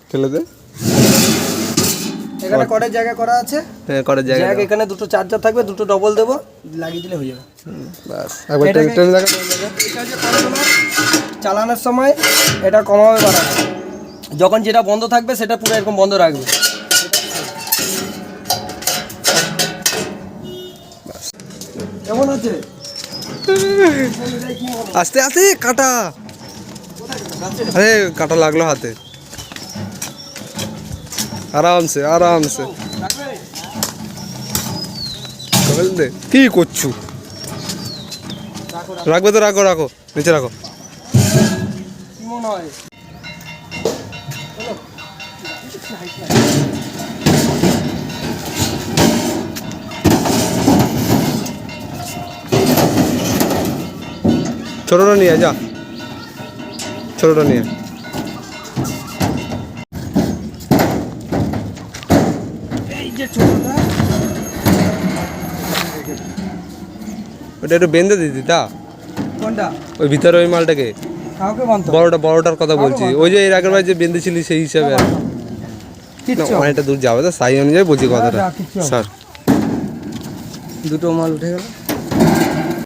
ফেলে দে। এখানে কটের জায়গা করা আছে। হ্যাঁ কটের জায়গা এখানে দুটো চার্জার থাকবে, দুটো ডবল দেবো, লাগিয়ে দিলে হয়ে যাবে। বাস একবার টেনে লাগা। এটা যে কন্ট্রোলার চালানোর সময় এটা কমাবে বাড়াবে, যখন যেটা বন্ধ থাকবে সেটা পুরো এরকম বন্ধ রাখবে। কেমন আছে? আস্তে আস্তে কাটা, আরে কাটা লাগলো হাতে। আরামসে আরামসে কি করছু? রাখবে তো রাখো, রাখো নিচে রাখো। কি মনে হয়? ছোটটা নিয়ে যা, ছোটটা নিয়ে। এই যে ছোটটা, ওটা একটু বেঁধে দিতি তা। কোনটা? ওই ভিতরে ওই মালটাকে, কাউকে বানতে বড়টার কথা বলছি। ওই যে এর আগের বার যে বেঁধেছিলি সেই হিসাবে। অনেকটা দূর যাবে তো, সাই অনুযায়ী বলছি কথাটা। স্যার দুটো মাল উঠে গেল।